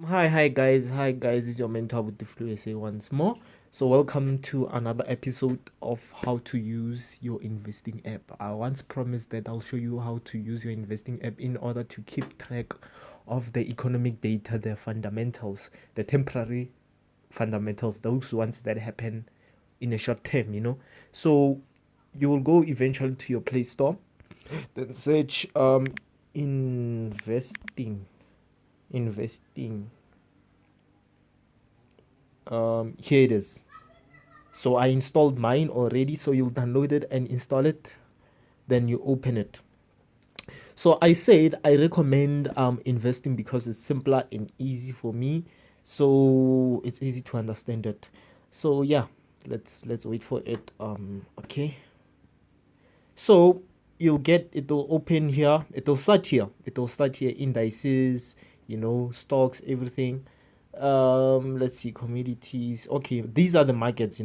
Hi guys, it's your mentor with the Flu SA once more. So welcome to another episode of how to use your investing app. I once promised that I'll show you how to use your investing app in order to keep track of the economic data, the fundamentals, the temporary fundamentals, those ones that happen in a short term. So you will go eventually to your Play Store, then search investing investing here it is. So I installed mine already, so you'll download it and install it, then you open it. So I said I recommend investing because it's simpler and easy for me, so it's easy to understand it. So yeah, let's wait for it. Okay, so it'll open here, it'll start here, indices, stocks, everything. Let's see, commodities. Okay, these are the markets.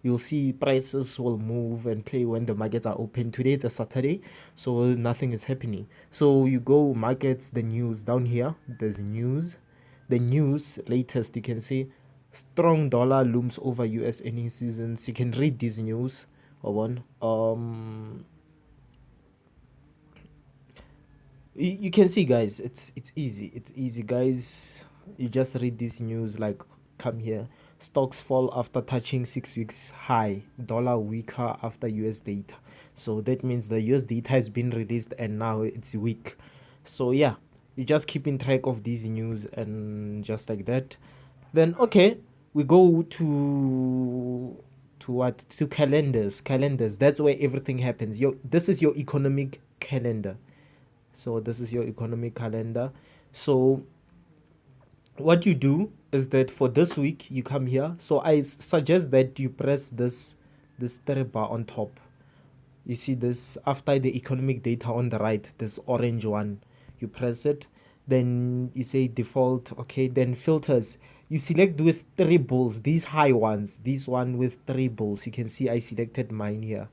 You'll see prices will move and play when the markets are open. Today it's a Saturday, so nothing is happening. So you go markets, the news down here, there's news. The news latest, you can see strong dollar looms over US earnings seasons. You can read this news. Hold on. You can see, guys, it's easy, guys. You just read this news, like, come here. Stocks fall after touching 6 weeks high. Dollar weaker after US data. So that means the US data has been released and now it's weak. So yeah, you just keeping track of these news and just like that. Then okay, we go to what, to calendars. That's where everything happens. This is your economic calendar. So this is your economic calendar. So what you do is that for this week you come here. So I suggest that you press this three bar on top. You see this after the economic data on the right, this orange one. You press it, then you say default. Okay, then filters. You select with three bulls, these high ones. This one with three bulls. You can see I selected mine here.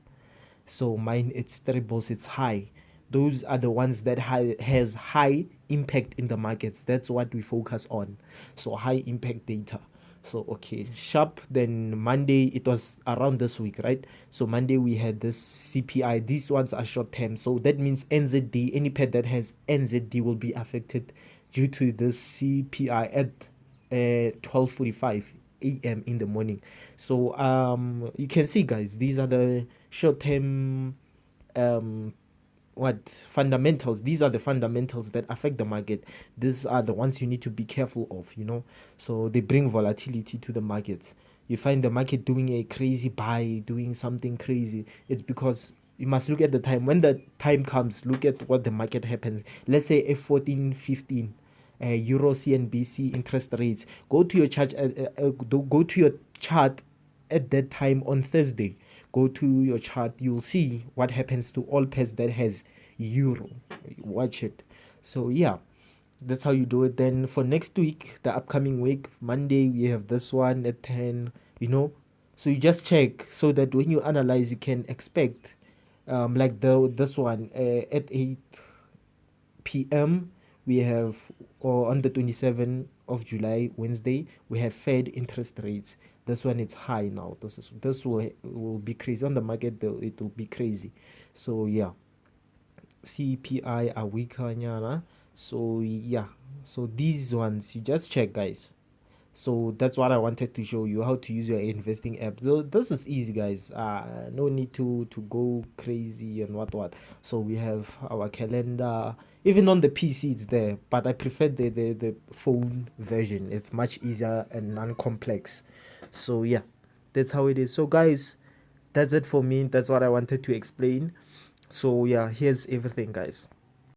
So mine, it's triples, it's high. Those are the ones that has high impact in the markets. That's what we focus on. So high impact data. So okay, sharp. Then Monday, it was around this week, right? So Monday we had this CPI. These ones are short term. So that means NZD, any pet that has NZD will be affected due to this CPI at 12:45 a.m. in the morning. So you can see, guys, these are the short term um what fundamentals. These are the fundamentals that affect the market. These are the ones you need to be careful of. So they bring volatility to the markets. You find the market doing a crazy buy, doing something crazy, it's because you must look at the time. When the time comes, look at what the market happens. Let's say F14 15, euro CNBC interest rates. Go to your chart at that time on Thursday. Go to your chart, you'll see what happens to all pairs that has euro. Watch it. So yeah, that's how you do it. Then for next week, the upcoming week, Monday, we have this one at 10. So you just check so that when you analyze, you can expect like this one at 8 p.m. we have, or on the 27th of July, Wednesday, we have Fed interest rates. This one, it's high now. This will be crazy on the market, though. It will be crazy. So yeah, CPI are weaker nyana. So yeah, so these ones you just check, guys. So that's what I wanted to show you, how to use your investing app. So this is easy, guys. No need to go crazy and what. So we have our calendar. Even on the PC it's there, but I prefer the phone version. It's much easier and non-complex. So yeah, that's how it is. So guys, that's it for me. That's what I wanted to explain. So yeah, here's everything, guys.